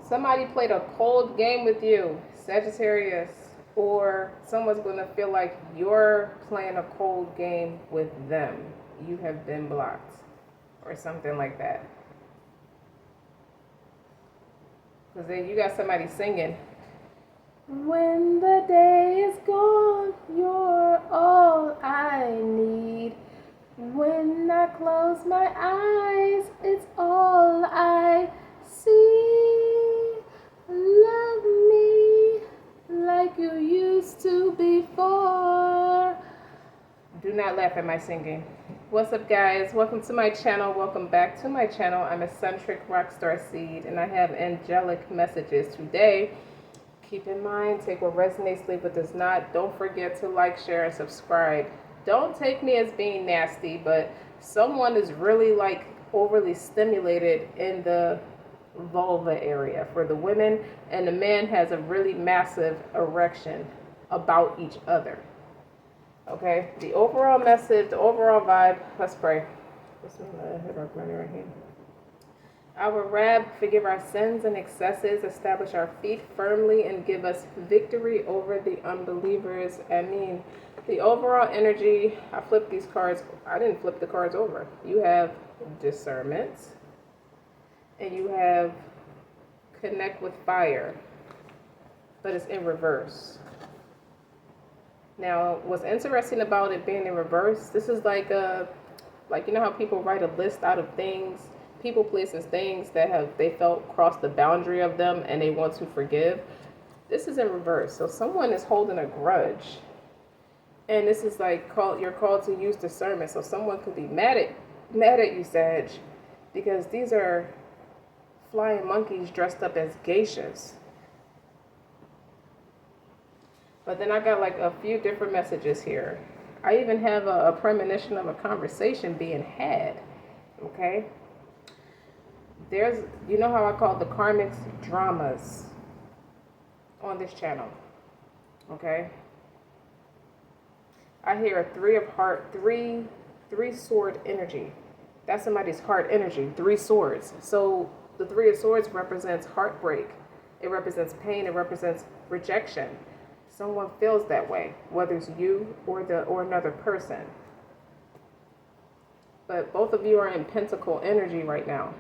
Somebody played a cold game with you, Sagittarius, or someone's going to feel like you're playing a cold game with them. You have been blocked, or something like that. Because then you got somebody singing, when the day is gone, you're all I need. When I close my eyes, it's all I see. Love me like you used to before. Do not laugh at my singing. What's up, guys? Welcome to my channel. Welcome back to my channel. I'm eccentric RockStar'Seed, and I have angelic messages today. Keep in mind, take what resonates, leave what does not. Don't forget to like, share, and subscribe. Don't take me as being nasty, but someone is really like overly stimulated in the vulva area for the women, and the man has a really massive erection about each other. Okay, the overall message, the overall vibe. Let's pray. Our Rab, forgive our sins and excesses, establish our feet firmly, and give us victory over the unbelievers. Amen. The overall energy, I flipped these cards. I didn't flip the cards over. You have discernment, and you have connect with fire, but it's in reverse. Now, what's interesting about it being in reverse, this is like you know how people write a list out of things, people, places, things that they felt crossed the boundary of them and they want to forgive. This is in reverse. So someone is holding a grudge, and this is like you're called to use discernment. So someone could be mad at you, Sag, because these are flying monkeys dressed up as geishas. But then I got like a few different messages here. I even have a premonition of a conversation being had. Okay? You know how I call the karmic dramas on this channel. Okay? I hear a three sword energy. That's somebody's heart energy, 3 swords. So the 3 of swords represents heartbreak. It represents pain. It represents rejection. Someone feels that way, whether it's you or another person. But both of you are in pentacle energy right now.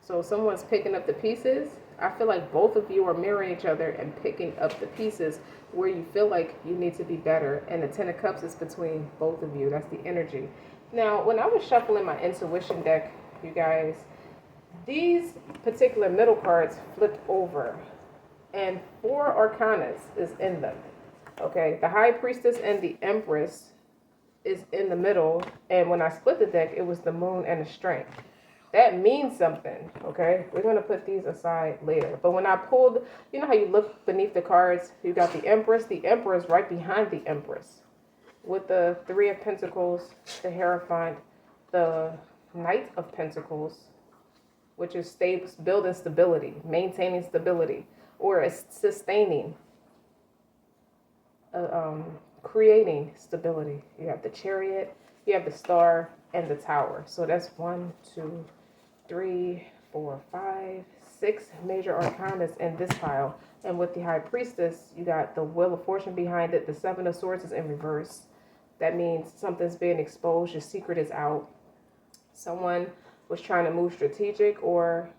So someone's picking up the pieces. I feel like both of you are mirroring each other and picking up the pieces where you feel like you need to be better. And the 10 of Cups is between both of you. That's the energy. Now, when I was shuffling my intuition deck, you guys, these particular middle cards flipped over. And 4 arcanas is in them. Okay, the High Priestess and the Empress is in the middle. And when I split the deck, it was the Moon and the Strength. That means something, okay? We're going to put these aside later. But when I pulled, you know how you look beneath the cards? You got the Empress. The Emperor is right behind the Empress. With the 3 of Pentacles, the Hierophant, the Knight of Pentacles, which is building stability, maintaining stability, or sustaining, creating stability. You have the Chariot, you have the Star, and the Tower. So that's 1, 2, 3, 4, 5, 6 major arcanas in this pile. And with the High Priestess, you got the Wheel of Fortune behind it. The 7 of Swords is in reverse. That means something's being exposed. Your secret is out. Someone was trying to move strategic, or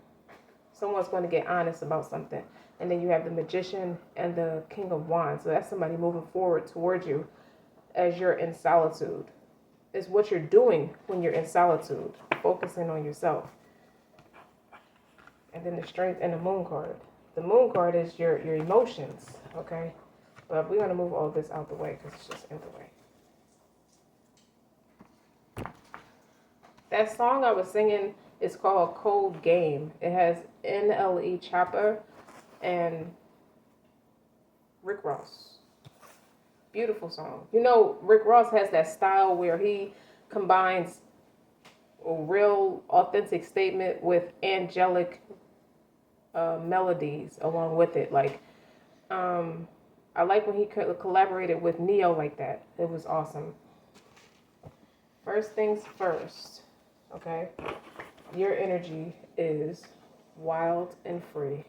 someone's going to get honest about something. And then you have the Magician and the King of Wands. So that's somebody moving forward towards you as you're in solitude. It's what you're doing when you're in solitude, focusing on yourself. And then the Strength and the Moon card. The Moon card is your emotions, okay? But we're going to move all this out the way because it's just in the way. That song I was singing is called Cold Game. It has NLE Chopper and Rick Ross. Beautiful song. You know, Rick Ross has that style where he combines a real authentic statement with angelic melodies along with it. Like, I like when he collaborated with Neo like that. It was awesome. First things first, okay? Your energy is wild and free.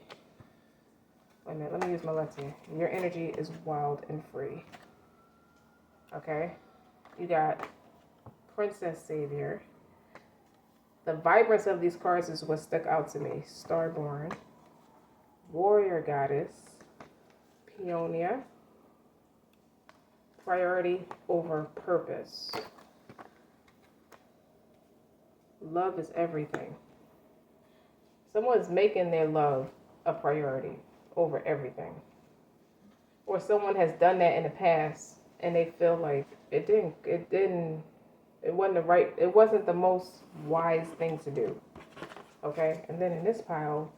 Wait a minute, let me use my left hand. Your energy is wild and free. Okay? You got Princess Savior. The vibrance of these cards is what stuck out to me. Starborn. Warrior Goddess. Peonia. Priority over purpose. Love is everything. Someone's making their love a priority over everything. Or someone has done that in the past and they feel like it wasn't the most wise thing to do. Okay? And then in this pile,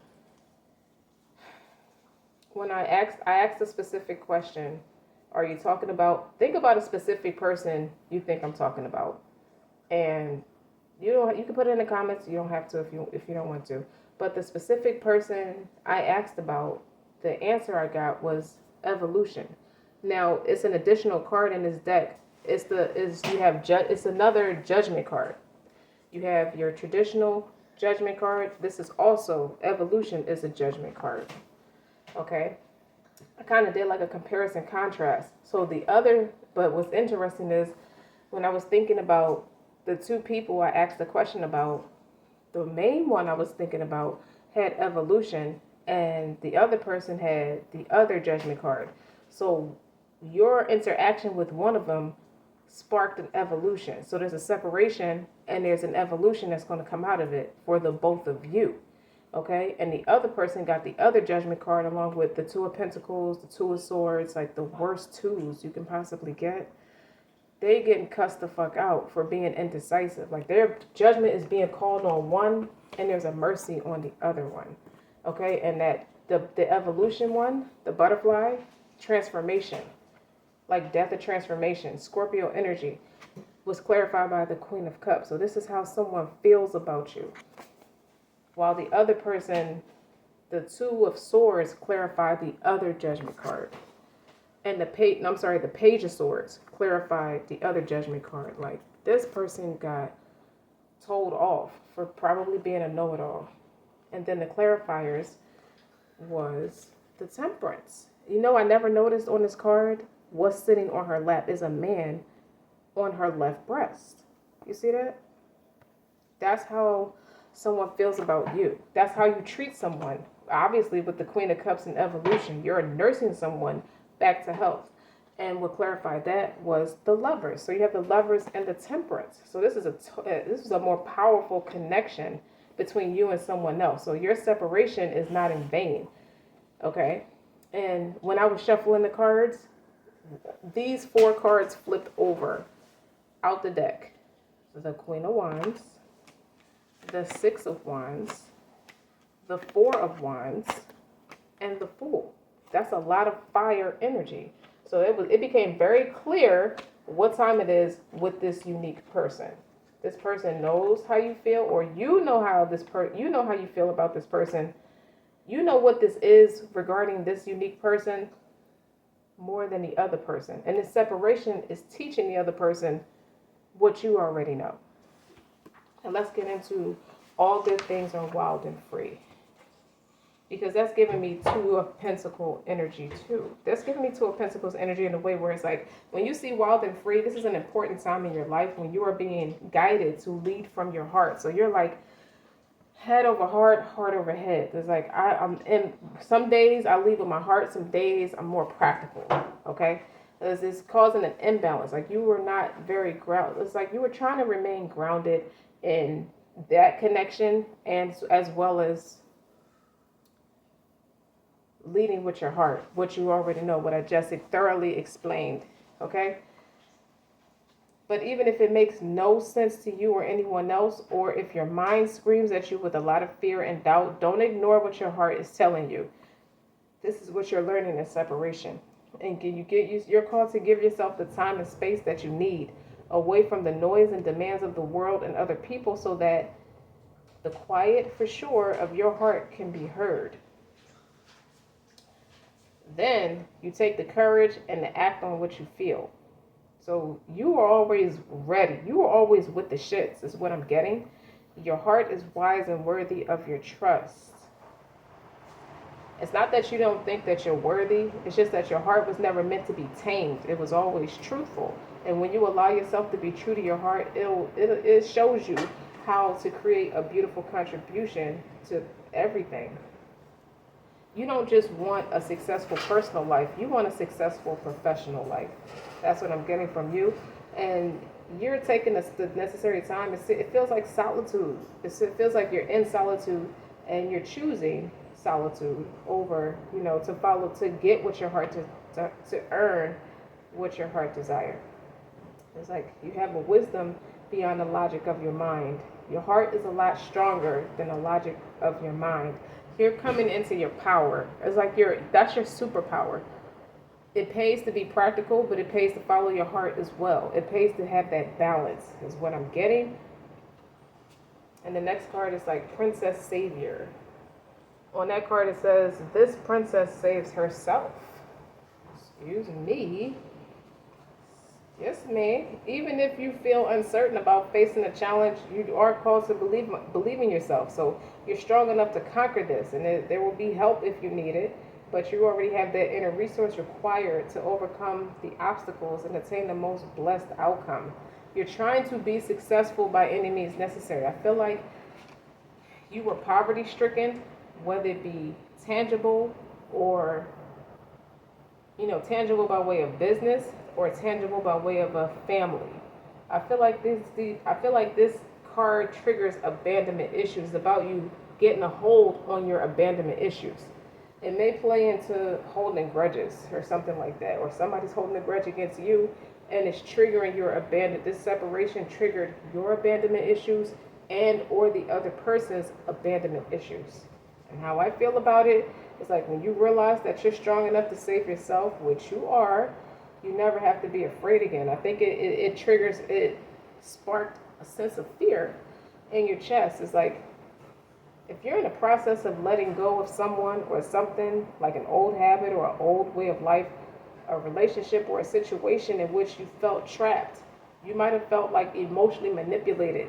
when I asked a specific question, are you talking about, think about a specific person you think I'm talking about. And you can put it in the comments, you don't have to if you don't want to. But the specific person I asked about, the answer I got was evolution. Now, it's an additional card in this deck. It's another judgment card. You have your traditional judgment card. This is also, evolution is a judgment card. Okay? I kind of did like a comparison contrast. So but what's interesting is when I was thinking about the two people I asked the question about, the main one I was thinking about had evolution and the other person had the other judgment card. So your interaction with one of them sparked an evolution. So there's a separation and there's an evolution that's going to come out of it for the both of you. Okay? And the other person got the other judgment card along with the Two of Pentacles, the Two of Swords, like the worst twos you can possibly get. They getting cussed the fuck out for being indecisive. Like their judgment is being called on one and there's a mercy on the other one. Okay? And that the evolution one, the butterfly, transformation. Like death of transformation, Scorpio energy, was clarified by the Queen of Cups. So this is how someone feels about you. While the other person, the Two of Swords, clarified the other judgment card. And the Page of Swords clarified the other judgment card. Like this person got told off for probably being a know-it-all. And then the clarifiers was the Temperance. You know, I never noticed on this card, what's sitting on her lap is a man on her left breast. You see that? That's how someone feels about you. That's how you treat someone. Obviously, with the Queen of Cups and evolution, you're nursing someone back to health. And what clarified that was the Lovers. So you have the Lovers and the Temperance. So this is a more powerful connection between you and someone else. So your separation is not in vain. Okay? And when I was shuffling the cards, these 4 cards flipped over out the deck. The Queen of Wands, the Six of Wands, the Four of Wands, and the Fool. That's a lot of fire energy. So it became very clear what time it is with this unique person. This person knows how you feel, or you know how you feel about this person. You know what this is regarding this unique person more than the other person. And this separation is teaching the other person what you already know. And let's get into all good things are wild and free. Because that's giving me Two of Pentacles energy too. That's giving me Two of Pentacles energy in a way where it's like, when you see wild and free, this is an important time in your life when you are being guided to lead from your heart. So you're like, head over heart, heart over head. It's like I'm in some days I lead with my heart, some days I'm more practical. Okay? It's causing an imbalance. Like you were not very grounded. It's like you were trying to remain grounded in that connection and as well as leading with your heart, what you already know, what I just thoroughly explained. Okay? But even if it makes no sense to you or anyone else, or if your mind screams at you with a lot of fear and doubt, don't ignore what your heart is telling you. This is what you're learning in separation. And you're called to give yourself the time and space that you need away from the noise and demands of the world and other people so that the quiet, for sure, of your heart can be heard. Then you take the courage and the act on what you feel. So you are always ready. You are always with the shits, is what I'm getting. Your heart is wise and worthy of your trust. It's not that you don't think that you're worthy. It's just that your heart was never meant to be tamed. It was always truthful. And when you allow yourself to be true to your heart, it shows you how to create a beautiful contribution to everything. You don't just want a successful personal life. You want a successful professional life. That's what I'm getting from you. And you're taking the necessary time. It feels like solitude. It feels like you're in solitude and you're choosing solitude over, to follow, to get what your heart, to earn what your heart desires. It's like you have a wisdom beyond the logic of your mind. Your heart is a lot stronger than the logic of your mind. You're coming into your power. It's like that's your superpower. It pays to be practical, but it pays to follow your heart as well. It pays to have that balance, is what I'm getting. And the next card is like Princess Savior. On that card it says, this princess saves herself. Excuse me. Yes, ma'am. Even if you feel uncertain about facing a challenge, you are called to believe in yourself. So you're strong enough to conquer this, and there will be help if you need it. But you already have that inner resource required to overcome the obstacles and attain the most blessed outcome. You're trying to be successful by any means necessary. I feel like you were poverty stricken, whether it be tangible or, tangible by way of business or tangible by way of a family. I feel like this card triggers abandonment issues. It's about you getting a hold on your abandonment issues. It may play into holding grudges or something like that, or somebody's holding a grudge against you and it's triggering your abandonment. This separation triggered your abandonment issues and or the other person's abandonment issues. And how I feel about it is like when you realize that you're strong enough to save yourself, which you are, you never have to be afraid again. I think it sparked a sense of fear in your chest. It's like, if you're in the process of letting go of someone or something, like an old habit or an old way of life, a relationship or a situation in which you felt trapped, you might have felt like emotionally manipulated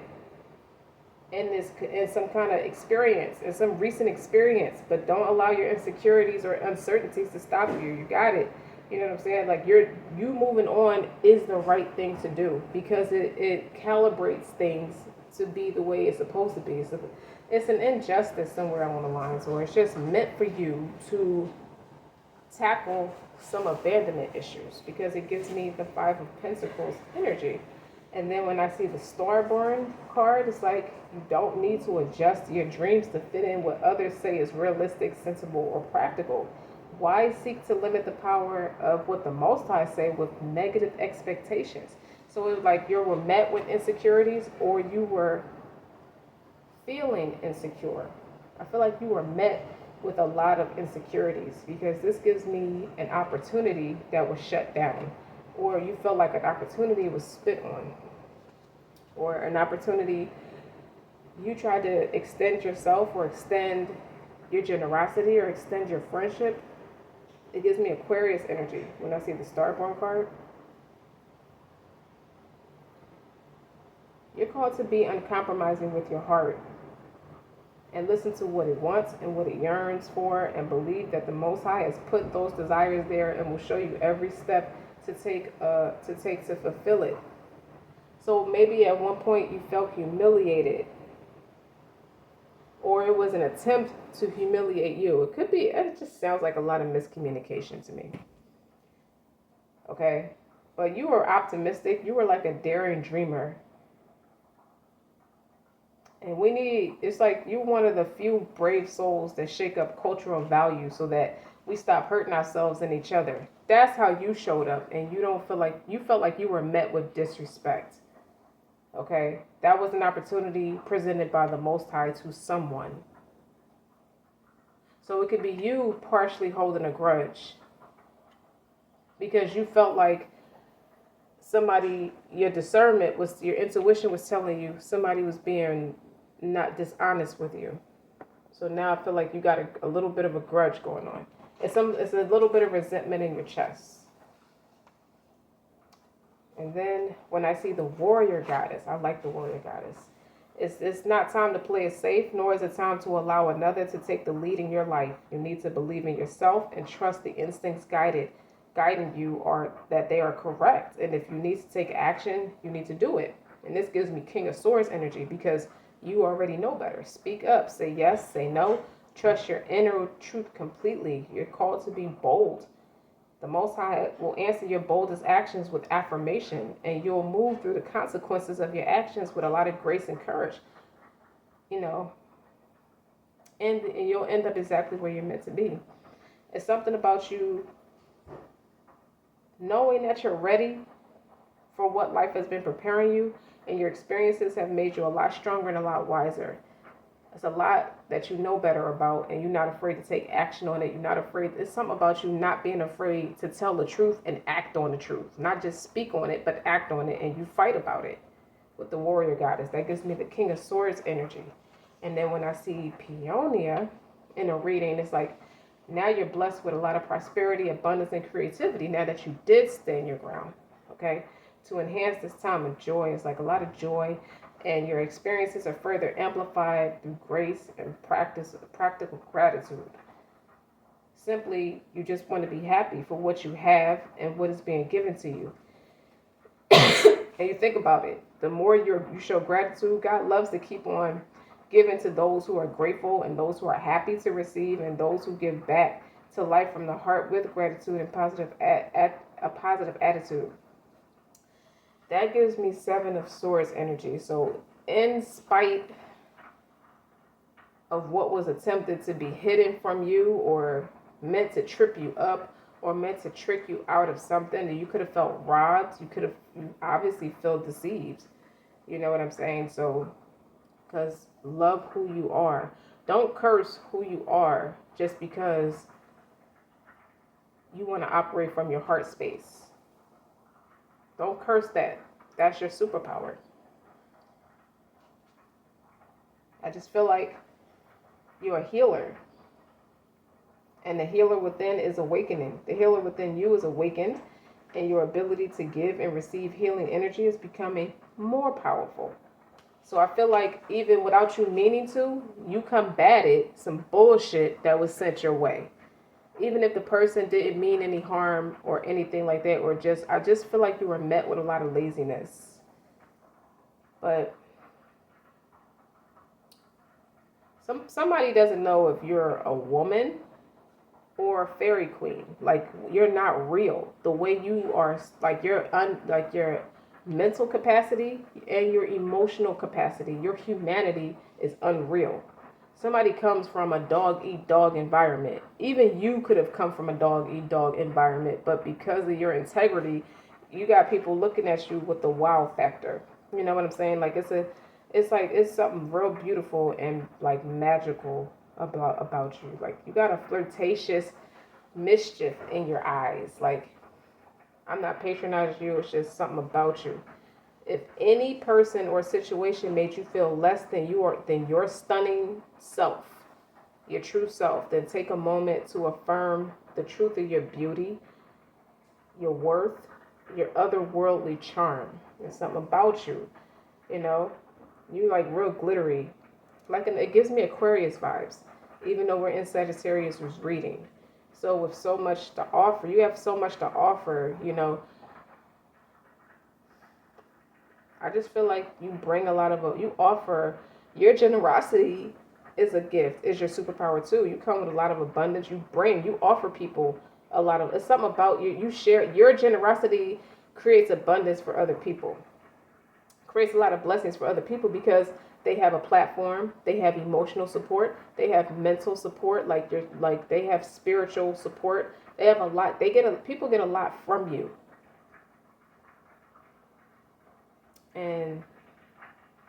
in some kind of experience, in some recent experience, but don't allow your insecurities or uncertainties to stop you. You got it. You know what I'm saying? Like you moving on is the right thing to do because it calibrates things to be the way it's supposed to be. So it's an injustice somewhere along the lines, or it's just meant for you to tackle some abandonment issues because it gives me the Five of Pentacles energy. And then when I see the Starborn card, it's like you don't need to adjust your dreams to fit in what others say is realistic, sensible, or practical. Why seek to limit the power of what the Most High say with negative expectations? So it was like you were met with insecurities or you were feeling insecure. I feel like you were met with a lot of insecurities because this gives me an opportunity that was shut down, or you felt like an opportunity was spit on, or an opportunity you tried to extend yourself or extend your generosity or extend your friendship. It gives me Aquarius energy when I see the Starborn card. You're called to be uncompromising with your heart and listen to what it wants and what it yearns for, and believe that the Most High has put those desires there and will show you every step to take to fulfill it. So maybe at one point you felt humiliated, or it was an attempt to humiliate you. It just sounds like a lot of miscommunication to me. Okay? But you were optimistic. You were like a daring dreamer. And it's like you're one of the few brave souls that shake up cultural values so that we stop hurting ourselves and each other. That's how you showed up, and you felt like you were met with disrespect. Okay? That was an opportunity presented by the Most High to someone. So it could be you partially holding a grudge because you felt like your intuition was telling you somebody was being not dishonest with you. So now I feel like you got a little bit of a grudge going on. It's a little bit of resentment in your chest. And then when I see the Warrior Goddess, I like the Warrior Goddess. It's not time to play it safe, nor is it time to allow another to take the lead in your life. You need to believe in yourself and trust the instincts guiding you are that they are correct. And if you need to take action, you need to do it. And this gives me King of Swords energy because you already know better. Speak up, say yes, say no. Trust your inner truth completely. You're called to be bold. The Most High will answer your boldest actions with affirmation, and you'll move through the consequences of your actions with a lot of grace and courage. You know, and you'll end up exactly where you're meant to be. It's something about you knowing that you're ready for what life has been preparing you, and your experiences have made you a lot stronger and a lot wiser. It's a lot that you know better about, and you're not afraid to take action on it. You're not afraid. It's something about you not being afraid to tell the truth and act on the truth. Not just speak on it, but act on it, and you fight about it with the warrior goddess. That gives me the King of Swords energy. And then when I see Peonia in a reading, it's like, now you're blessed with a lot of prosperity, abundance, and creativity now that you did stand your ground, okay? To enhance this time of joy, it's like a lot of joy, and your experiences are further amplified through grace and practical gratitude. Simply, you just want to be happy for what you have and what is being given to you. And you think about it, the more you show gratitude, God loves to keep on giving to those who are grateful and those who are happy to receive and those who give back to life from the heart with gratitude and a positive attitude. That gives me Seven of Swords energy. So in spite of what was attempted to be hidden from you or meant to trip you up or meant to trick you out of something, that you could have felt robbed, you obviously felt deceived. You know what I'm saying? So, because love who you are. Don't curse who you are just because you want to operate from your heart space. Don't curse that. That's your superpower. I just feel like you're a healer. And the healer within is awakening. The healer within you is awakened. And your ability to give and receive healing energy is becoming more powerful. So I feel like even without you meaning to, you combated some bullshit that was sent your way. Even if the person didn't mean any harm or anything like that, or I just feel like you were met with a lot of laziness. But somebody doesn't know if you're a woman or a fairy queen. Like, you're not real. The way you are, like your mental capacity and your emotional capacity, your humanity is unreal. Somebody comes from a dog-eat-dog environment. Even you could have come from a dog-eat-dog environment, but because of your integrity, you got people looking at you with the wow factor. You know what I'm saying? Like, it's something real beautiful and like magical about you. Like, you got a flirtatious mischief in your eyes. Like, I'm not patronizing you, it's just something about you. If any person or situation made you feel less than your stunning self, your true self, then take a moment to affirm the truth of your beauty, your worth, your otherworldly charm. There's something about you, you know. You like real glittery. It gives me Aquarius vibes, even though we're in Sagittarius reading. So with so much to offer, you have so much to offer, you know. I just feel like you bring a lot of, you offer, your generosity is a gift, is your superpower too. You come with a lot of abundance, you offer people a lot of, it's something about you, you share, your generosity creates abundance for other people. Creates a lot of blessings for other people because they have a platform, they have emotional support, they have mental support, they have spiritual support. They have a lot, people get a lot from you. And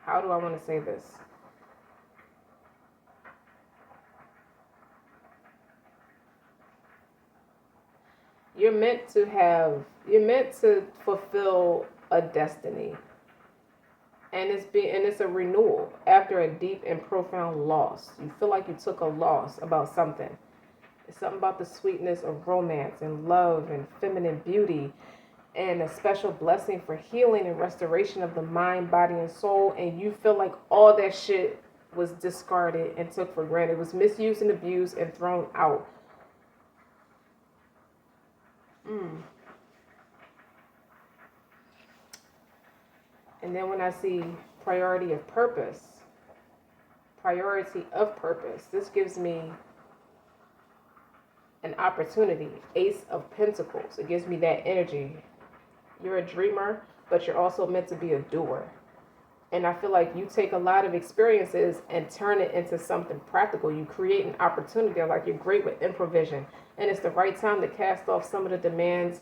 how do I want to say this? You're meant to fulfill a destiny. And it's a renewal after a deep and profound loss. You feel like you took a loss about something. It's something about the sweetness of romance and love and feminine beauty and a special blessing for healing and restoration of the mind, body, and soul. And you feel like all that shit was discarded and took for granted. It was misused and abused and thrown out. And then when I see priority of purpose, this gives me an opportunity. Ace of Pentacles. It gives me that energy. You're a dreamer, but you're also meant to be a doer. And I feel like you take a lot of experiences and turn it into something practical. You create an opportunity. Like you're great with improvisation. And it's the right time to cast off some of the demands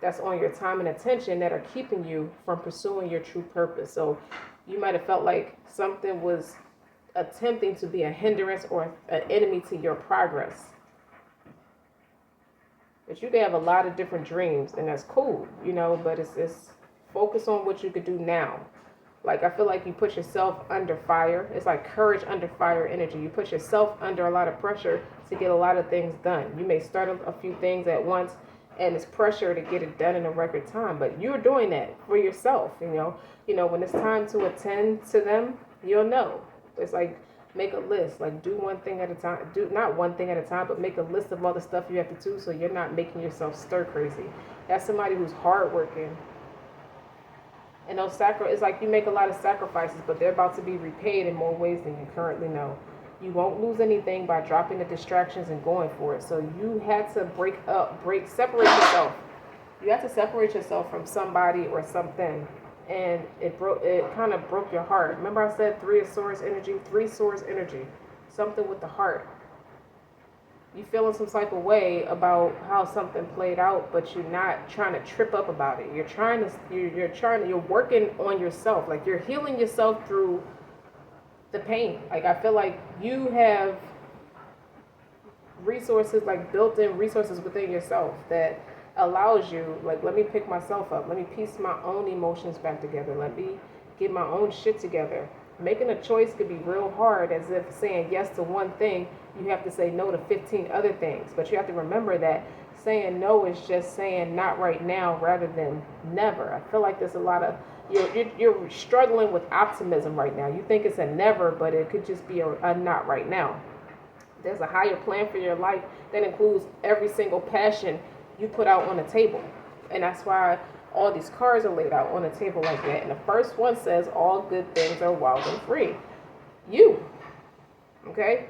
that's on your time and attention that are keeping you from pursuing your true purpose. So you might have felt like something was attempting to be a hindrance or an enemy to your progress. But you can have a lot of different dreams, and that's cool, you know, but it's focus on what you could do now. Like, I feel like you put yourself under fire. It's like courage under fire energy. You put yourself under a lot of pressure to get a lot of things done. You may start a few things at once, and it's pressure to get it done in a record time. But you're doing that for yourself, you know. You know, when it's time to attend to them, you'll know. It's like, make a list. Like, do one thing at a time. Do not one thing at a time, but make a list of all the stuff you have to do so you're not making yourself stir crazy. That's somebody who's hardworking. And those it's like you make a lot of sacrifices, but they're about to be repaid in more ways than you currently know. You won't lose anything by dropping the distractions and going for it. So you had to separate yourself. You had to separate yourself from somebody or something. And it kind of broke your heart. Remember I said 3 swords energy, something with the heart. You feeling some type of way about how something played out, but you're not trying to trip up about it. You're working on yourself. Like, you're healing yourself through the pain. Like, I feel like you have resources, like built-in resources within yourself that allows you, like, let me pick myself up. Let me piece my own emotions back together. Let me get my own shit together. Making a choice could be real hard, as if saying yes to one thing, you have to say no to 15 other things. But you have to remember that saying no is just saying not right now rather than never. I feel like there's a lot of, you're struggling with optimism right now. You think it's a never, but it could just be a not right now. There's a higher plan for your life that includes every single passion you put out on the table. And that's why all these cards are laid out on a table like that. And the first one says, all good things are wild and free. You. Okay?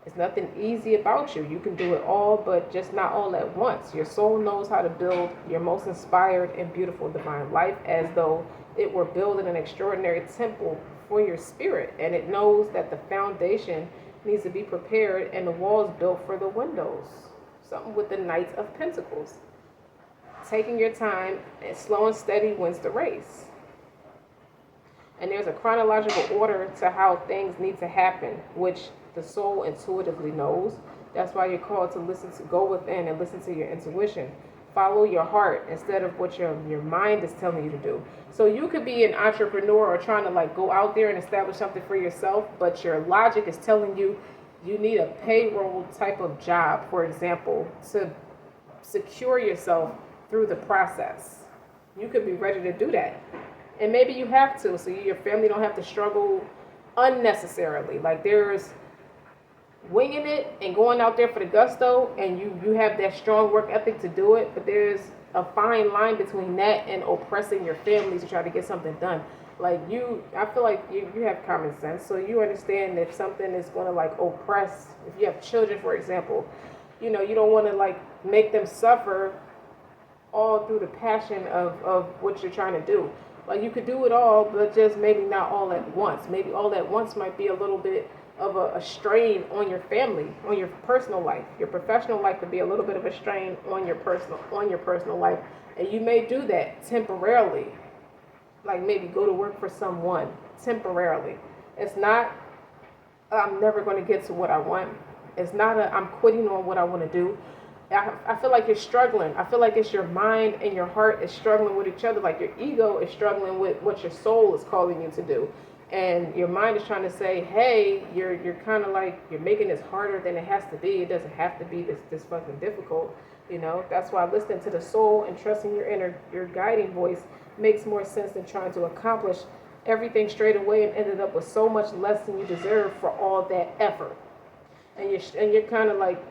It's nothing easy about you. You can do it all, but just not all at once. Your soul knows how to build your most inspired and beautiful divine life as though it were building an extraordinary temple for your spirit. And it knows that the foundation needs to be prepared and the walls built for the windows. Something with the Knight of Pentacles. Taking your time and slow and steady wins the race. And there's a chronological order to how things need to happen, which the soul intuitively knows. That's why you're called to go within and listen to your intuition. Follow your heart instead of what your mind is telling you to do. So you could be an entrepreneur or trying to like go out there and establish something for yourself, but your logic is telling you you need a payroll type of job, for example, to secure yourself through the process. You could be ready to do that. And maybe you have to, so your family don't have to struggle unnecessarily. Like, there's winging it and going out there for the gusto, and you have that strong work ethic to do it, but there's a fine line between that and oppressing your family to try to get something done. Like, I feel like you have common sense, so you understand if something is going to like oppress, if you have children, for example, you don't want to like make them suffer all through the passion of what you're trying to do. Like, you could do it all, but just maybe not all at once. Maybe all at once might be a little bit of a strain on your family, on your personal life. Your professional life could be a little bit of a strain on your personal life. And you may do that temporarily. Like, maybe go to work for someone temporarily. It's not, I'm never going to get to what I want. It's not I'm quitting on what I want to do. I feel like you're struggling. I feel like it's your mind and your heart is struggling with each other. Like, your ego is struggling with what your soul is calling you to do. And your mind is trying to say, hey, you're kind of like, you're making this harder than it has to be. It doesn't have to be this fucking difficult. That's why listening to the soul and trusting your guiding voice makes more sense than trying to accomplish everything straight away and ended up with so much less than you deserve for all that effort. And you're kind of like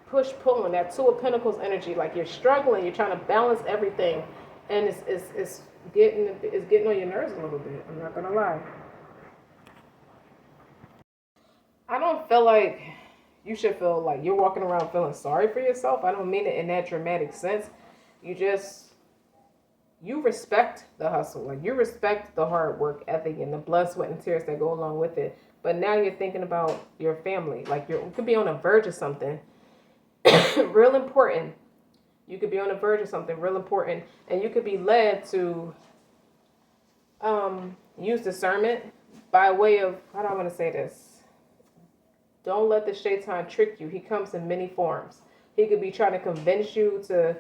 push pulling that Two of Pentacles energy, like you're struggling, you're trying to balance everything, and it's getting on your nerves a little bit. I'm not gonna lie. I don't feel like you should feel like you're walking around feeling sorry for yourself. I don't mean it in that dramatic sense. You respect the hustle. Like, you respect the hard work ethic and the blood, sweat, and tears that go along with it. But now you're thinking about your family. Like, you could be on the verge of something real important. You could be on the verge of something real important. And you could be led to use discernment by way of, how do I want to say this? Don't let the shaitan trick you. He comes in many forms. He could be trying to convince you to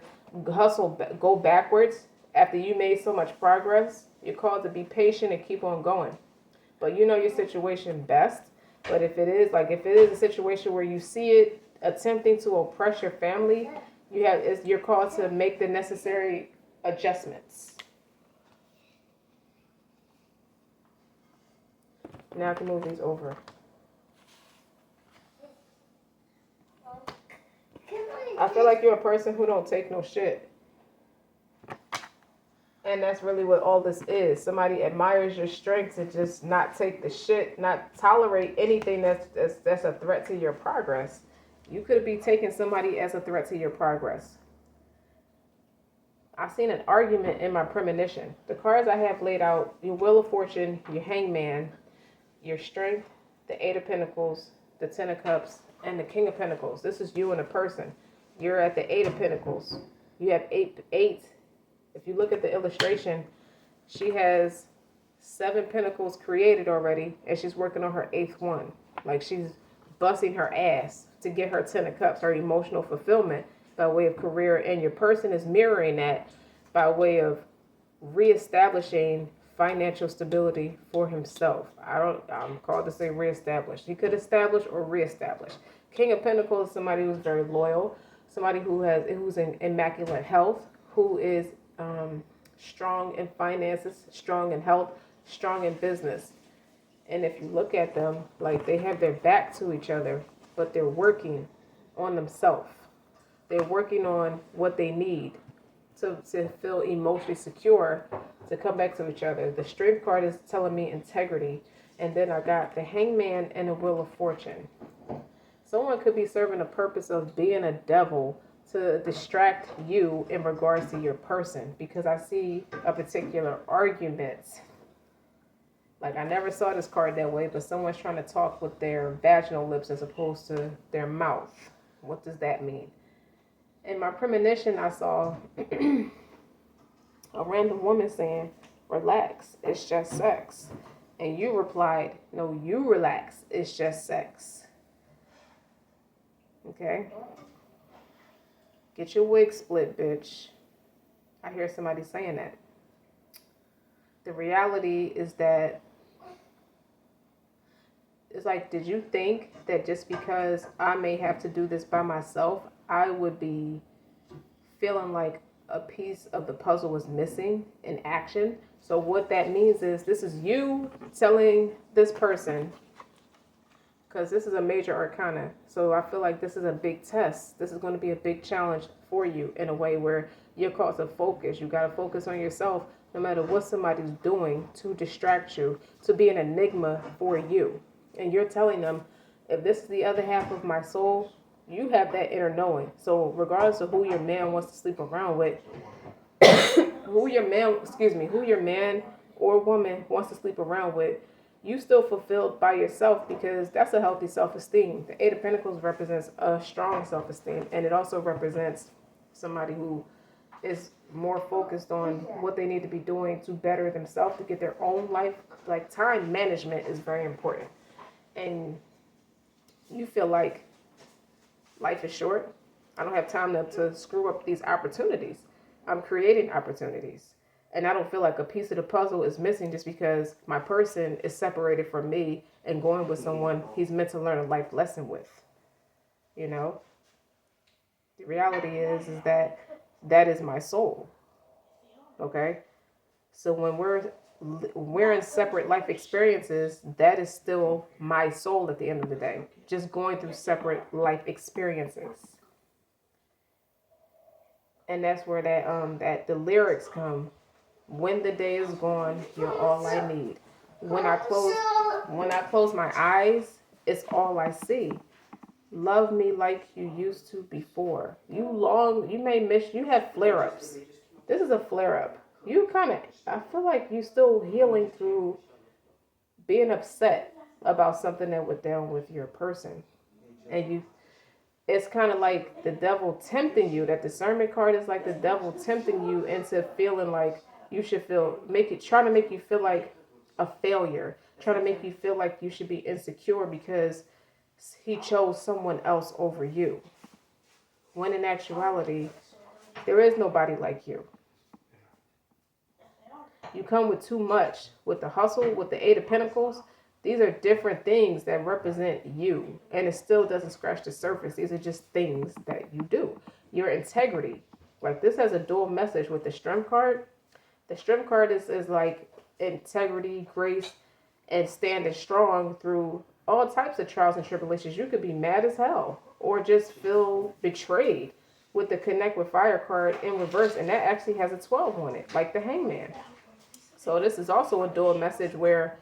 hustle, go backwards after you made so much progress. You're called to be patient and keep on going. But you know your situation best. But if it is a situation where you see it attempting to oppress your family, you're called to make the necessary adjustments. Now I can move these over. I feel like you're a person who don't take no shit. And that's really what all this is. Somebody admires your strength to just not take the shit, not tolerate anything that's a threat to your progress. You could be taking somebody as a threat to your progress. I've seen an argument in my premonition. The cards I have laid out, your Wheel of Fortune, your Hangman, your Strength, the Eight of Pentacles, the Ten of Cups, and the King of Pentacles. This is you and a person. You're at the Eight of Pentacles. You have eight. If you look at the illustration, she has 7 pentacles created already, and she's working on her 8th one. Like, she's busting her ass to get her 10 of Cups, her emotional fulfillment by way of career. And your person is mirroring that by way of reestablishing financial stability for himself. I'm called to say reestablish. He could establish or reestablish. King of Pentacles is somebody who's very loyal, somebody who's in immaculate health, who is strong in finances, strong in health, strong in business. And if you look at them, like, they have their back to each other, but they're working on themselves. They're working on what they need to feel emotionally secure, to come back to each other. The Strength card is telling me integrity. And then I got the Hangman and the Wheel of Fortune. Someone could be serving a purpose of being a devil to distract you in regards to your person, because I see a particular argument. Like, I never saw this card that way, but someone's trying to talk with their vaginal lips as opposed to their mouth. What does that mean? In my premonition, I saw a random woman saying, relax, it's just sex. And you replied, no, you relax, it's just sex. Okay? Get your wig split, bitch. I hear somebody saying that. The reality is that it's like, did you think that just because I may have to do this by myself, I would be feeling like a piece of the puzzle was missing in action? So what that means is, this is you telling this person, because this is a major arcana. So I feel like this is a big test. This is going to be a big challenge for you in a way where you're called to focus. You got to focus on yourself no matter what somebody's doing to distract you, to be an enigma for you. And you're telling them, if this is the other half of my soul, you have that inner knowing. So regardless of who your man wants to sleep around with, who your man or woman wants to sleep around with, you still fulfilled by yourself, because that's a healthy self-esteem. The Eight of Pentacles represents a strong self-esteem, and it also represents somebody who is more focused on what they need to be doing to better themselves, to get their own life. Like, time management is very important. And you feel like life is short. I don't have time to screw up these opportunities. I'm creating opportunities. And I don't feel like a piece of the puzzle is missing just because my person is separated from me and going with someone he's meant to learn a life lesson with. You know, the reality is that is my soul. Okay, so when we're in separate life experiences, that is still my soul at the end of the day, just going through separate life experiences. And that's where that the lyrics come. When the day is gone, you're all I need. When I close my eyes, it's all I see. Love me like you used to before. You may miss, you have flare ups. This is a flare up. I feel like you still healing through being upset about something that went down with your person. And it's kind of like the devil tempting you. That discernment card is like the devil tempting you into feeling like you should trying to make you feel like a failure, trying to make you feel like you should be insecure because he chose someone else over you. When in actuality, there is nobody like you. You come with too much, with the hustle, with the Eight of Pentacles. These are different things that represent you, and it still doesn't scratch the surface. These are just things that you do. Your integrity. Like this has a dual message with the Strength card. The Strength card is like integrity, grace, and standing strong through all types of trials and tribulations. You could be mad as hell or just feel betrayed with the Connect with Fire card in reverse, and that actually has a 12 on it, like the Hangman. So this is also a dual message where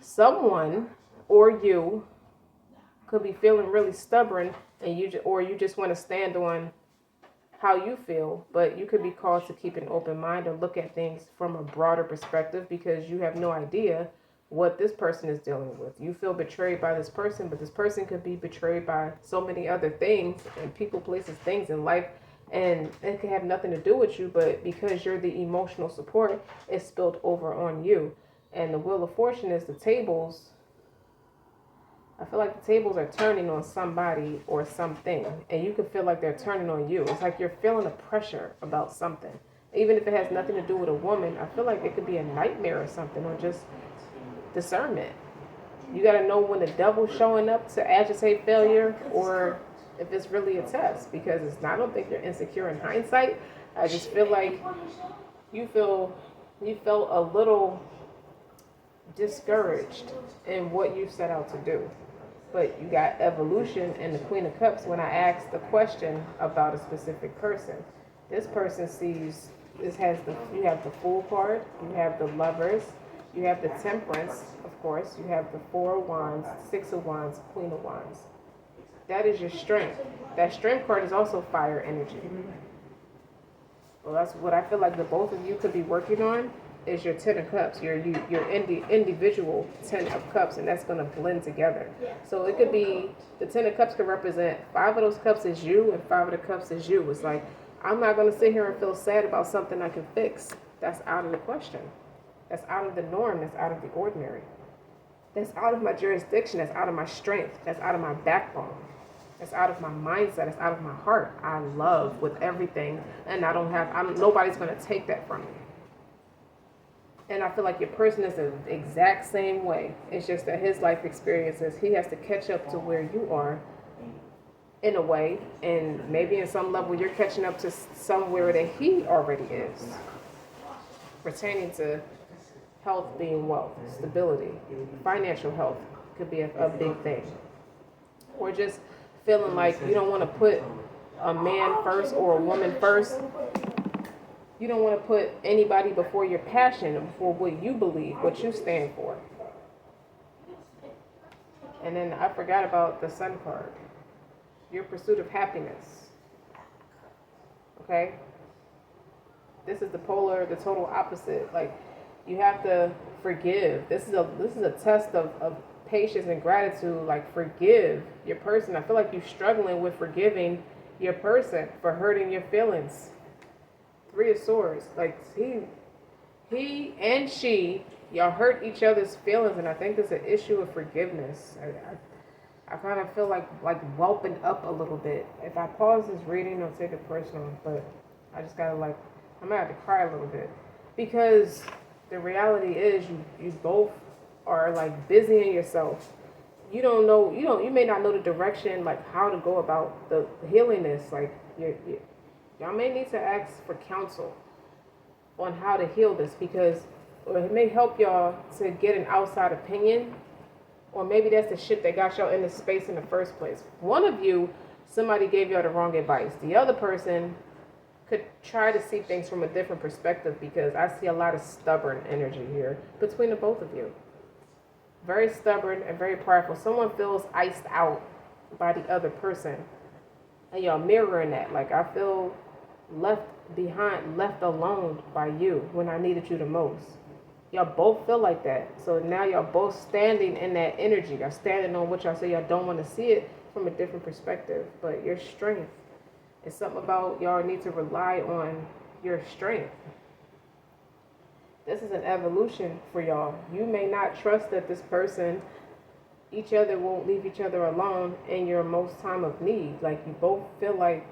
someone or you could be feeling really stubborn, and you just want to stand on how you feel, but you could be called to keep an open mind and look at things from a broader perspective because you have no idea what this person is dealing with. You feel betrayed by this person, but this person could be betrayed by so many other things and people, places, things in life, and it could have nothing to do with you, but because you're the emotional support, it's spilled over on you. And the Wheel of Fortune is the tables. I feel like the tables are turning on somebody or something, and you can feel like they're turning on you. It's like you're feeling a pressure about something. Even if it has nothing to do with a woman, I feel like it could be a nightmare or something, or just discernment. You got to know when the devil's showing up to agitate failure or if it's really a test, because I don't think you're insecure in hindsight. I just feel like you felt a little discouraged in what you set out to do. But you got evolution and the Queen of Cups when I asked the question about a specific person. This person sees, you have the Fool card, you have the Lovers, you have the Temperance, of course, you have the Four of Wands, Six of Wands, Queen of Wands. That is your strength. That Strength card is also fire energy. Well, that's what I feel like the both of you could be working on is your Ten of Cups, your individual Ten of Cups, and that's going to blend together. So it could be, the Ten of Cups could represent 5 of those cups is you and 5 of the cups is you. It's like, I'm not going to sit here and feel sad about something I can fix. That's out of the question. That's out of the norm. That's out of the ordinary. That's out of my jurisdiction. That's out of my strength. That's out of my backbone. That's out of my mindset. That's out of my heart. I love with everything, and nobody's going to take that from me. And I feel like your person is the exact same way. It's just that his life experiences, he has to catch up to where you are in a way. And maybe in some level you're catching up to somewhere that he already is. Pertaining to health being wealth, stability, financial health could be a big thing. Or just feeling like you don't want to put a man first or a woman first. You don't want to put anybody before your passion, before what you believe, what you stand for. And then I forgot about the Sun card. Your pursuit of happiness. Okay? This is the total opposite. Like, you have to forgive. This is a test of patience and gratitude. Like, forgive your person. I feel like you're struggling with forgiving your person for hurting your feelings. 3 of Swords, like he and she, y'all hurt each other's feelings, and I think there's an issue of forgiveness. I kind of feel like whelping up a little bit. If I pause this reading, I'll take it personal, but I just gotta I'm gonna have to cry a little bit. Because the reality is you both are like busy in yourself. You don't know, you may not know the direction, like how to go about the healing this. Like y'all may need to ask for counsel on how to heal this, because or it may help y'all to get an outside opinion, or maybe that's the shit that got y'all in this space in the first place. One of you, somebody gave y'all the wrong advice. The other person could try to see things from a different perspective, because I see a lot of stubborn energy here between the both of you. Very stubborn and very prideful. Someone feels iced out by the other person. And y'all mirroring that. Like, I feel left behind, left alone by you when I needed you the most. Y'all both feel like that. So now y'all both standing in that energy. Y'all standing on what y'all say y'all don't want to see it from a different perspective. But your strength, it's something about y'all need to rely on your strength. This is an evolution for y'all. You may not trust that this person, each other won't leave each other alone in your most time of need. Like, you both feel like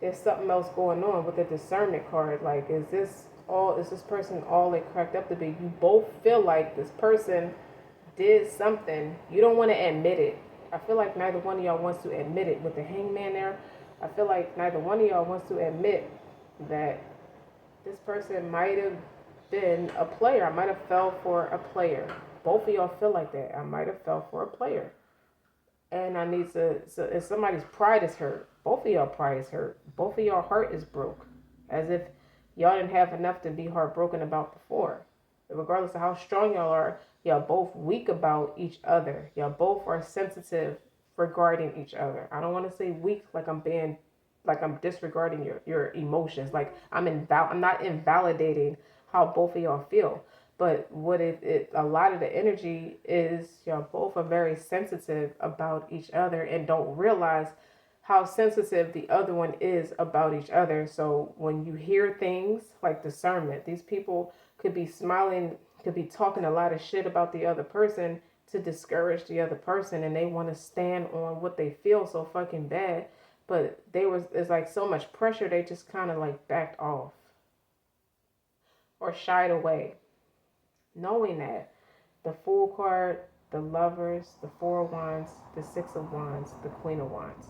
there's something else going on with the discernment card. Like, is this person all it cracked up to be? You both feel like this person did something. You don't want to admit it. I feel like neither one of y'all wants to admit it. With the hangman there, I feel like neither one of y'all wants to admit that this person might have been a player. I might have fell for a player. Both of y'all feel like that. I might have fell for a player. And I need to, so if somebody's pride is hurt, both of y'all pride is hurt. Both of y'all heart is broke. As if y'all didn't have enough to be heartbroken about before. Regardless of how strong y'all are, y'all both weak about each other. Y'all both are sensitive regarding each other. I don't want to say weak like I'm disregarding your emotions. Like I'm not invalidating how both of y'all feel. But what it a lot of the energy is, y'all both are very sensitive about each other and don't realize how sensitive the other one is about each other. So when you hear things like discernment, these people could be smiling, could be talking a lot of shit about the other person to discourage the other person, and they want to stand on what they feel so fucking bad. But it's like so much pressure, they just kind of like backed off or shied away. Knowing that the Fool card, the Lovers, the Four of Wands, the Six of Wands, the Queen of Wands.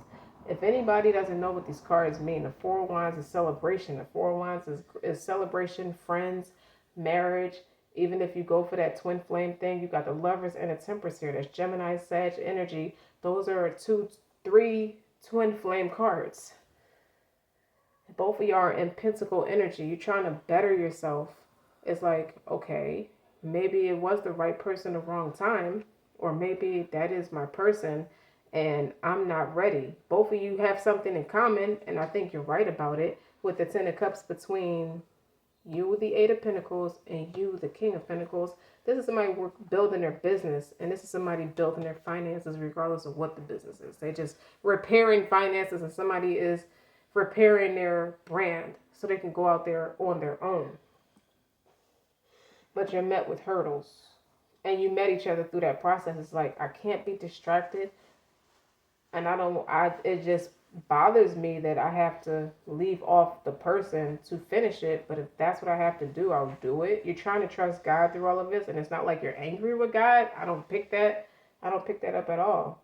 If anybody doesn't know what these cards mean, the Four of Wands is celebration. The Four of Wands is celebration, friends, marriage. Even if you go for that twin flame thing, you got the Lovers and the Temperance here. There's Gemini, Sag energy. Those are 3 twin flame cards. Both of y'all are in Pentacle energy. You're trying to better yourself. It's like, okay, maybe it was the right person at the wrong time, or maybe that is my person and I'm not ready. Both of you have something in common, and I think you're right about it, with the Ten of Cups between you, the Eight of Pentacles, and you, the King of Pentacles. This is somebody building their business, and this is somebody building their finances regardless of what the business is. They just repairing finances, and somebody is repairing their brand so they can go out there on their own. But you're met with hurdles, and you met each other through that process. It's like, I can't be distracted, and it just bothers me that I have to leave off the person to finish it. But if that's what I have to do, I'll do it. You're trying to trust God through all of this, and it's not like you're angry with God. I don't pick that up at all.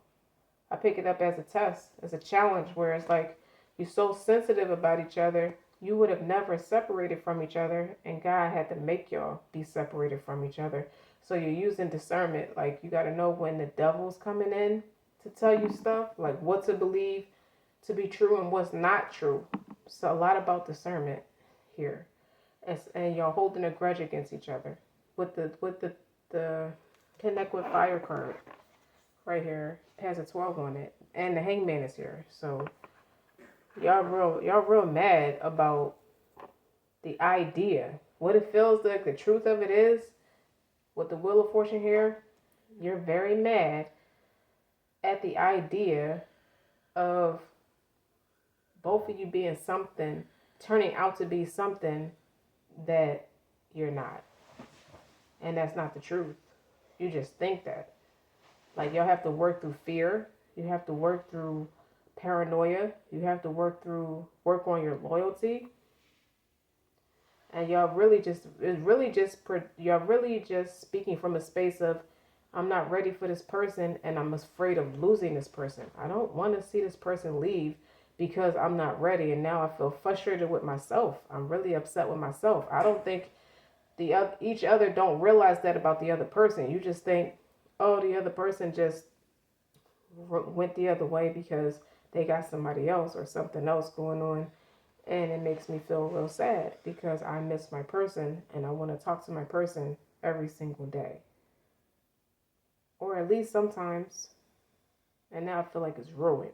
I pick it up as a test, as a challenge, where it's like, you're so sensitive about each other. You would have never separated from each other, and God had to make y'all be separated from each other. So you're using discernment. Like, you got to know when the devil's coming in to tell you stuff, like what to believe to be true and what's not true. So a lot about discernment here. And y'all holding a grudge against each other. With the Connect with Fire card right here, has a 12 on it. And the Hangman is here. So y'all real mad about the idea. What it feels like, the truth of it is, with the Wheel of Fortune here, you're very mad at the idea of both of you being something, turning out to be something that you're not. And that's not the truth. You just think that. Like, y'all have to work through fear. You have to work through paranoia. You have to work on your loyalty. And y'all really just speaking from a space of, I'm not ready for this person and I'm afraid of losing this person. I don't want to see this person leave because I'm not ready, and now I feel frustrated with myself. I'm really upset with myself. I don't think each other don't realize that about the other person. You just think, oh, the other person just went the other way because they got somebody else or something else going on. And it makes me feel real sad because I miss my person and I want to talk to my person every single day. Or at least sometimes. And now I feel like it's ruined.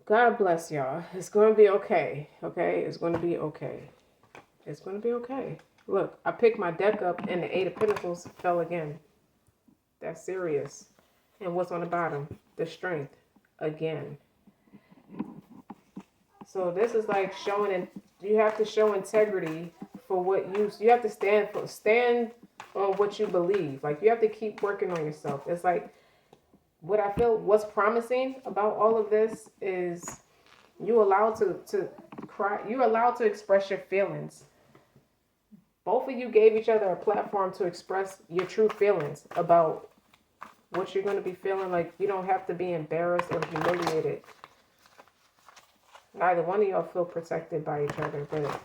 God bless y'all. It's going to be okay. Okay? It's going to be okay. It's going to be okay. Look, I picked my deck up and the Eight of Pentacles fell again. That's serious. And what's on the bottom? The Strength. Again. So this is like showing, you have to show integrity for what you have to stand on what you believe. Like you have to keep working on yourself. It's like what I feel, what's promising about all of this is you allowed to cry, you're allowed to express your feelings. Both of you gave each other a platform to express your true feelings about what you're going to be feeling. Like you don't have to be embarrassed or humiliated. Neither one of y'all feel protected by each other, but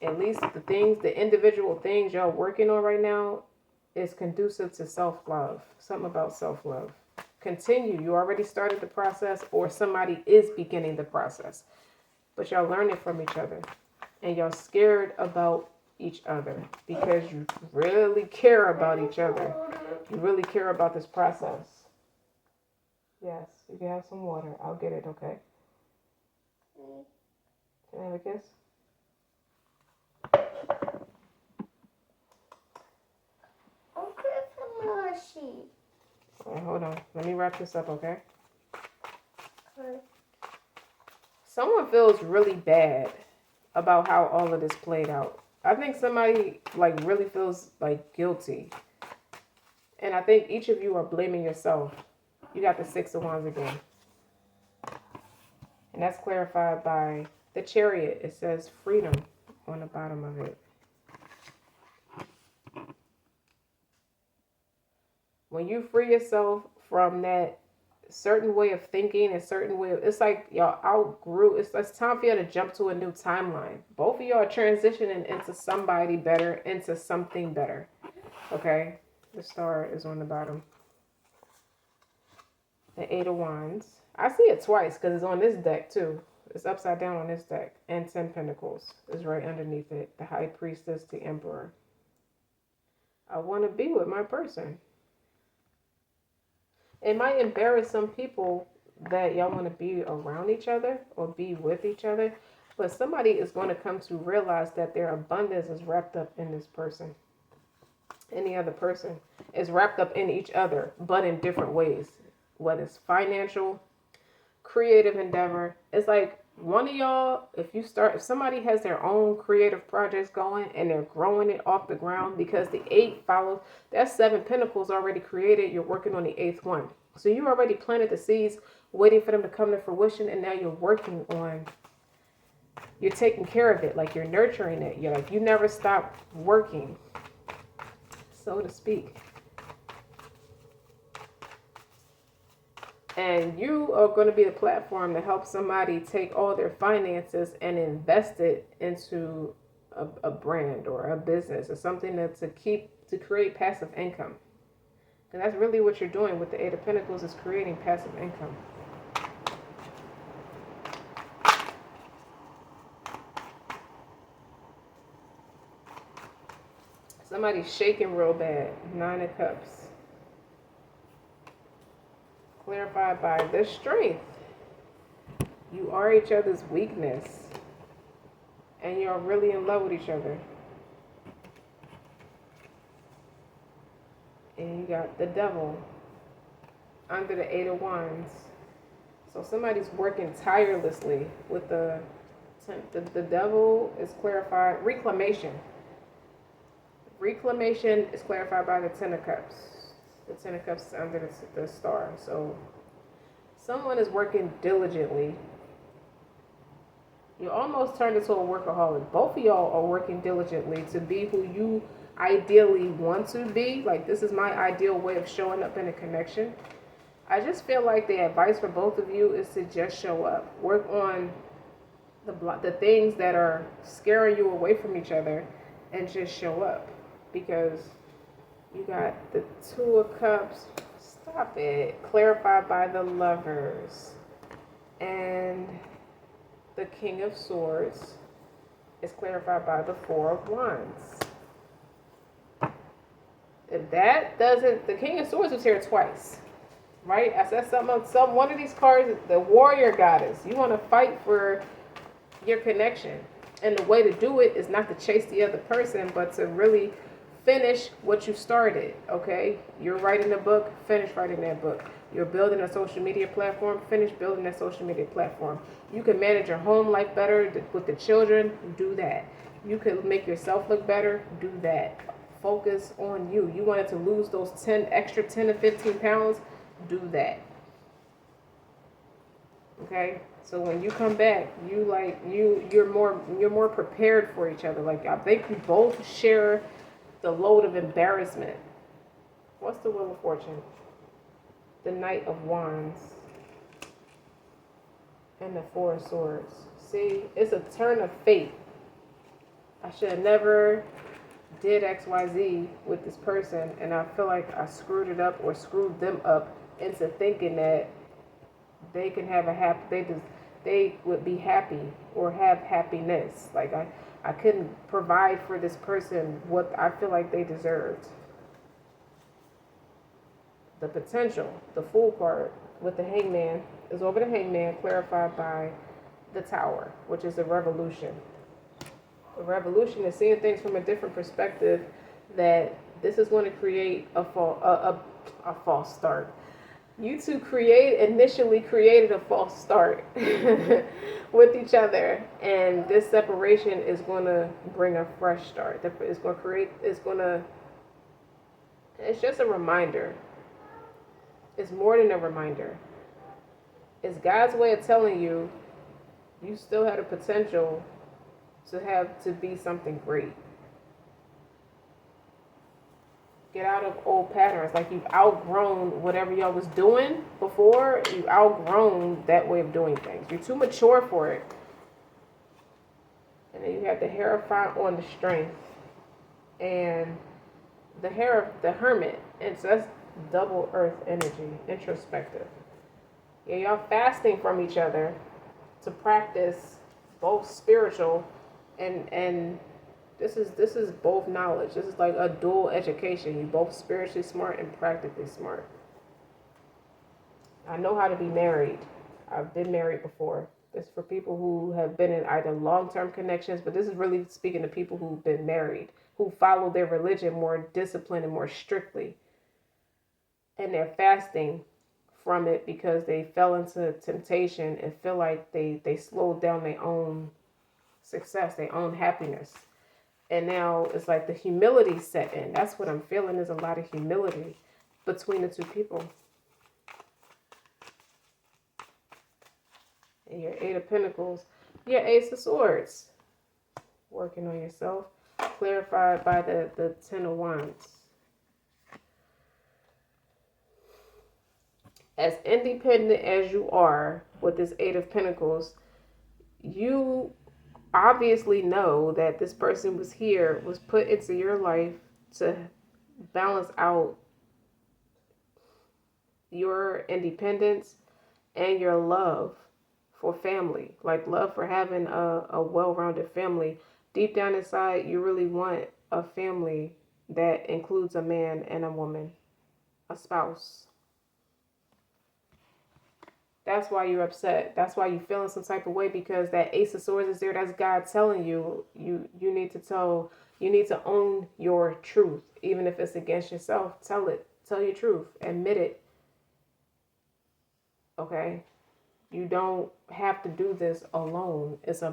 at least the individual things y'all working on right now is conducive to self-love. Something about self-love. Continue. You already started the process or somebody is beginning the process. But y'all learning from each other. And y'all scared about each other because you really care about each other. You really care about this process. Yes, you can have some water. I'll get it, okay? Can I have a kiss? All right, hold on. Let me wrap this up, okay? Someone feels really bad about how all of this played out. I think somebody like really feels like guilty. And I think each of you are blaming yourself. You got the Six of Wands again. And that's clarified by the Chariot. It says freedom on the bottom of it. When you free yourself from that certain way of thinking, a certain way of, it's like y'all outgrew, it's time for y'all to jump to a new timeline. Both of y'all are transitioning into somebody better, into something better. Okay? The star is on the bottom. The Eight of Wands. I see it twice because it's on this deck too. It's upside down on this deck. And 10 Pentacles is right underneath it. The High Priestess, the Emperor. I want to be with my person. It might embarrass some people that y'all want to be around each other or be with each other. But somebody is going to come to realize that their abundance is wrapped up in this person. Any other person is wrapped up in each other, but in different ways. Whether it's financial, creative endeavor. It's like one of y'all, if somebody has their own creative projects going and they're growing it off the ground, because the 8 follows, that's 7 Pentacles already created. You're working on the 8th one. So you already planted the seeds, waiting for them to come to fruition, and now you're taking care of it, like you're nurturing it. You're like, you never stop working, so to speak. And you are going to be the platform to help somebody take all their finances and invest it into a brand or a business or something to create passive income. And that's really what you're doing with the 8 of Pentacles, is creating passive income. Somebody's shaking real bad. 9 of Cups. Clarified by the Strength. You are each other's weakness. And you're really in love with each other. And you got the Devil under the 8 of Wands. So somebody's working tirelessly with the Devil is clarified. Reclamation. Reclamation is clarified by the 10 of Cups. The 10 of Cups is under the star. So Someone is working diligently. You almost turned into a workaholic. Both of y'all are working diligently to be who you ideally want to be. Like, this is my ideal way of showing up in a connection. I just feel like the advice for both of you is to just show up. Work on the things that are scaring you away from each other and just show up. Because you got the Two of Cups. Stop it. Clarified by the Lovers. And the King of Swords is clarified by the Four of Wands. If that doesn't, the King of Swords was here twice, right? I said one of these cards, the Warrior Goddess. You want to fight for your connection. And the way to do it is not to chase the other person, but to really finish what you started, okay? You're writing a book, finish writing that book. You're building a social media platform, finish building that social media platform. You can manage your home life better with the children, do that. You can make yourself look better, do that. Focus on you. You wanted to lose those 10 to 15 pounds, do that. Okay? So when you come back, you're more prepared for each other. Like, I think you both share the load of embarrassment. What's the Wheel of Fortune? The Knight of Wands. And the Four of Swords. See, it's a turn of fate. I should have never did XYZ with this person, and I feel like I screwed it up or screwed them up into thinking that they can have they would be happy or have happiness. Like, I couldn't provide for this person what I feel like they deserved. The potential, the Fool card with the Hangman is over the Hangman, clarified by the Tower, which is a revolution. A revolution is seeing things from a different perspective, that this is going to create a false start. You two initially created a false start with each other, and this separation is going to bring a fresh start. It's just a reminder. It's more than a reminder. It's God's way of telling you, you still had a potential to be something great. Get out of old patterns. Like, you've outgrown whatever y'all was doing before. You've outgrown that way of doing things. You're too mature for it. And then you have the Hierophant on the Strength. And the Hermit. And so that's double earth energy, introspective. Yeah, y'all fasting from each other to practice both spiritual and this is both knowledge. This is like a dual education. You both spiritually smart and practically smart. I know how to be married. I've been married before. This is for people who have been in either long-term connections, but this is really speaking to people who've been married, who follow their religion more disciplined and more strictly. And they're fasting from it because they fell into temptation and feel like they slowed down their own success, their own happiness. And now it's like the humility set in. That's what I'm feeling, is a lot of humility between the two people. And your Eight of Pentacles, your Ace of Swords. Working on yourself. Clarified by the Ten of Wands. As independent as you are with this Eight of Pentacles, you obviously know that this person was put into your life to balance out your independence and your love for family, like love for having a well-rounded family. Deep down inside, you really want a family that includes a man and a woman, a spouse. That's why you're upset. That's why you're feeling some type of way, because that Ace of Swords is there. That's God telling you, you need to own your truth. Even if it's against yourself, tell it. Tell your truth. Admit it. Okay? You don't have to do this alone. It's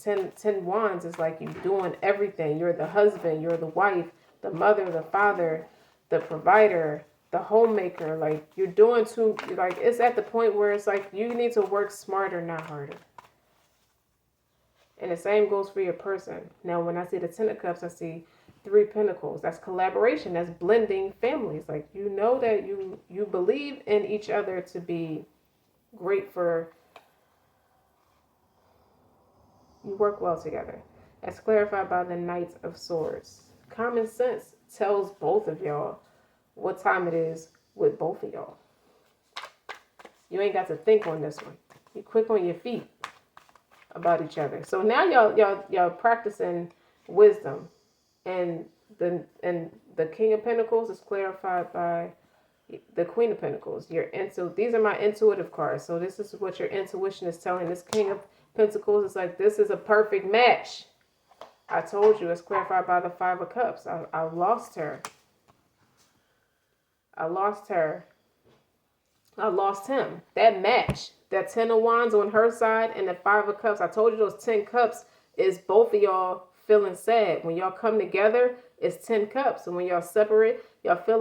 10 wands. It's like you're doing everything. You're the husband, you're the wife, the mother, the father, the provider, the homemaker. Like, you're doing too, like, it's at the point where it's like you need to work smarter, not harder. And the same goes for your person. Now, when I see the Ten of Cups, I see 3 Pentacles. That's collaboration. That's blending families. Like, you know that you believe in each other to be great for, you work well together. As clarified by the Knight of Swords. Common sense tells both of y'all what time it is with both of y'all. You ain't got to think on this one. You quick on your feet about each other. So now y'all practicing wisdom, and the King of Pentacles is clarified by the Queen of Pentacles. These are my intuitive cards. So this is what your intuition is telling. This King of Pentacles is like, this is a perfect match. I told you, it's clarified by the 5 of Cups. I lost her. I lost her. I lost him. That match. That 10 of Wands on her side and the 5 of Cups. I told you those 10 cups is both of y'all feeling sad. When y'all come together, it's 10 cups. And when y'all separate, y'all feel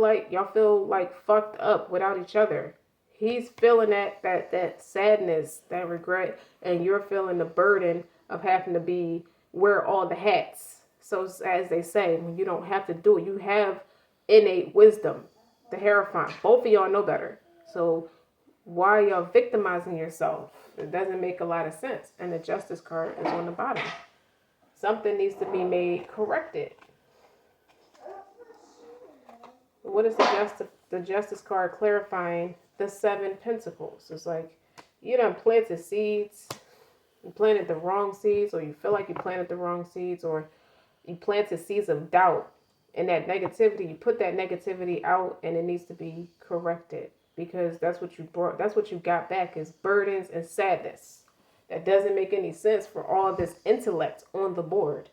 like fucked up without each other. He's feeling that sadness, that regret, and you're feeling the burden of having to wear all the hats. So as they say, when you don't have to do it, you have innate wisdom. The Hierophant. Both of y'all know better. So why are y'all victimizing yourself? It doesn't make a lot of sense. And the Justice card is on the bottom. Something needs to be made corrected. What is the Justice card clarifying? The 7 Pentacles. It's like, you done planted seeds. You planted the wrong seeds, or you feel like you planted the wrong seeds, or you planted seeds of doubt. And that negativity, you put that negativity out, and it needs to be corrected. Because that's what you got back is burdens and sadness. That doesn't make any sense for all this intellect on the board.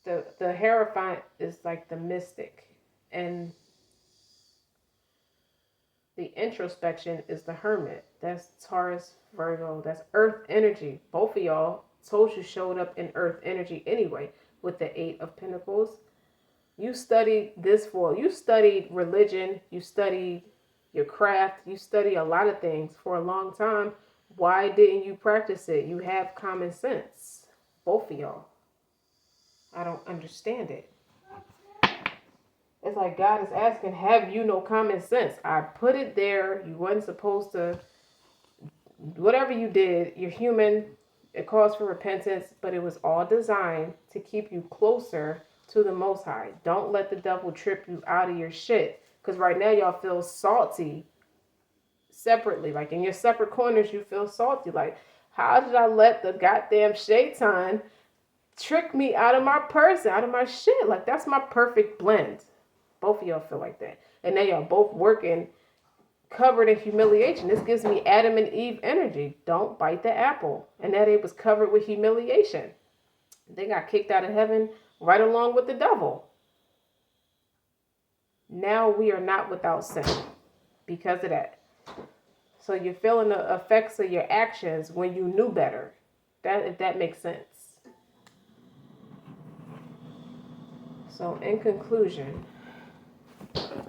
The Hierophant is like the mystic. And the introspection is the Hermit. That's Taurus, Virgo. That's Earth energy. Both of y'all told you showed up in Earth energy anyway with the 8 of Pentacles. You studied you studied religion, you studied your craft, you study a lot of things for a long time. Why didn't you practice it? You have common sense. Both of y'all. I don't understand it. It's like God is asking, have you no common sense? I put it there. You wasn't supposed to. Whatever you did, you're human. It calls for repentance, but it was all designed to keep you closer to the Most High. Don't let the devil trip you out of your shit. Because right now y'all feel salty separately. Like in your separate corners, you feel salty. Like, how did I let the goddamn shaitan trick me out of my person, out of my shit? Like, that's my perfect blend. Both of y'all feel like that. And now y'all both working covered in humiliation. This gives me Adam and Eve energy. Don't bite the apple. And that it was covered with humiliation. They got kicked out of heaven right along with the devil. Now we are not without sin because of that. So you're feeling the effects of your actions when you knew better. If that makes sense. So in conclusion,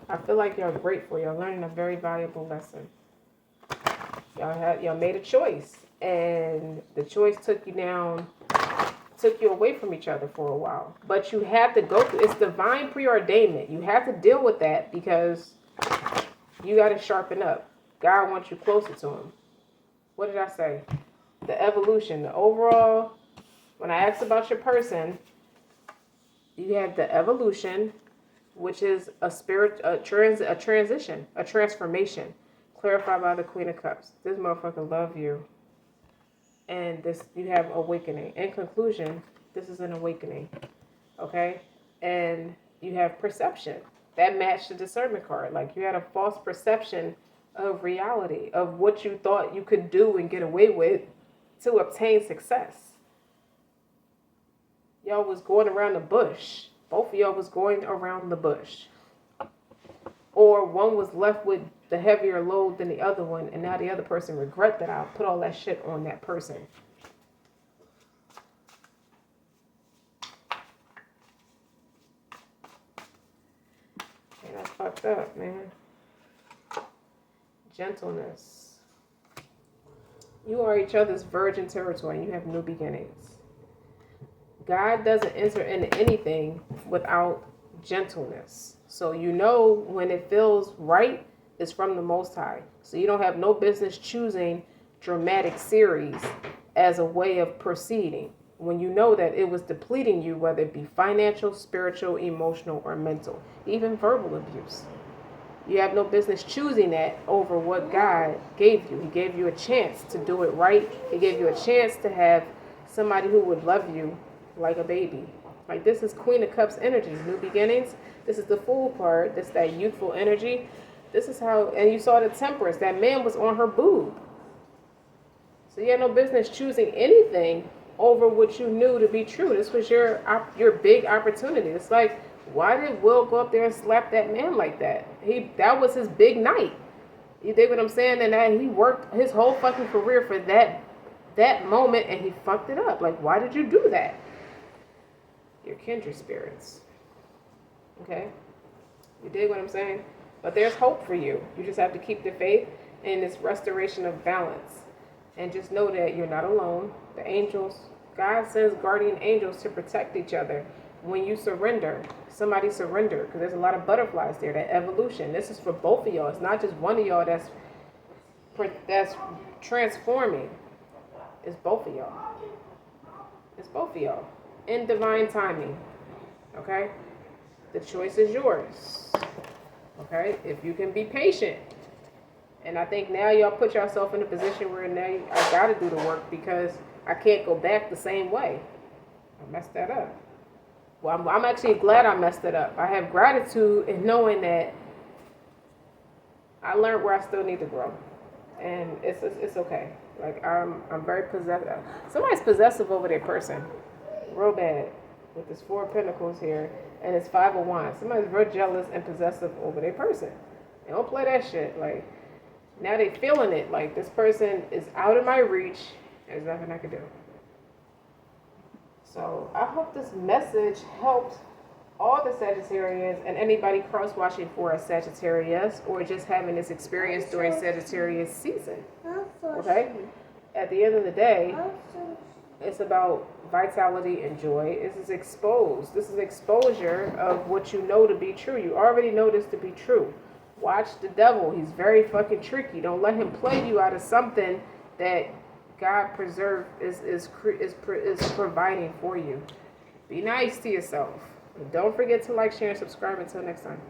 I feel like y'all grateful. Y'all learning a very valuable lesson. Y'all made a choice, and the choice took you away from each other for a while. But you have to go through. It's divine preordainment. You have to deal with that because you got to sharpen up. God wants you closer to Him. What did I say? The evolution, the overall. When I asked about your person, you have the evolution, which is a transition, a transformation, clarified by the Queen of Cups. This motherfucker love you. And you have awakening. In conclusion, this is an awakening. Okay? And you have perception. That matched the discernment card. Like, you had a false perception of reality, of what you thought you could do and get away with to obtain success. Y'all was going around the bush. Both of y'all was going around the bush. Or one was left with the heavier load than the other one, and now the other person regret that I put all that shit on that person. And That's fucked up, man. Gentleness. You are each other's virgin territory and you have new beginnings. God doesn't enter into anything without gentleness. So you know when it feels right, it's from the Most High. So you don't have no business choosing dramatic series as a way of proceeding when you know that it was depleting you, whether it be financial, spiritual, emotional, or mental, even verbal abuse. You have no business choosing that over what God gave you. He gave you a chance to do it right. He gave you a chance to have somebody who would love you like a baby. Like, this is Queen of Cups energy, new beginnings. This is the Fool part. This is that youthful energy. This is how, and you saw the Temperance. That man was on her boob. So you had no business choosing anything over what you knew to be true. This was your big opportunity. It's like, why did Will go up there and slap that man like that? That was his big night. You dig what I'm saying? And that he worked his whole fucking career for that moment, and he fucked it up. Like, why did you do that? Your kindred spirits. Okay? You dig what I'm saying? But there's hope for you. You just have to keep the faith in this restoration of balance. And just know that you're not alone. The angels, God sends guardian angels to protect each other. When you surrender, somebody surrender, because there's a lot of butterflies there, that evolution. This is for both of y'all. It's not just one of y'all that's transforming. It's both of y'all. It's both of y'all. In divine timing. Okay? The choice is yours. Okay? If you can be patient. And I think now y'all put yourself in a position where now I got to do the work because I can't go back the same way. I messed that up. Well, I'm actually glad I messed it up. I have gratitude in knowing that I learned where I still need to grow. And it's okay. Like, I'm very possessive. Somebody's possessive over their person. Real bad. With this 4 of Pentacles here and it's 5 of Wands. Somebody's real jealous and possessive over their person. They don't play that shit. Like, now they feeling it. Like, this person is out of my reach. There's nothing I can do. So I hope this message helped all the Sagittarians and anybody cross-watching for a Sagittarius or just having this experience during Sagittarius season. Okay? At the end of the day, it's about vitality and joy. This is exposed. This is exposure of what you know to be true. You already know this to be true. Watch the devil. He's very fucking tricky. Don't let him play you out of something that God is providing for you. Be nice to yourself. And don't forget to like, share, and subscribe. Until next time.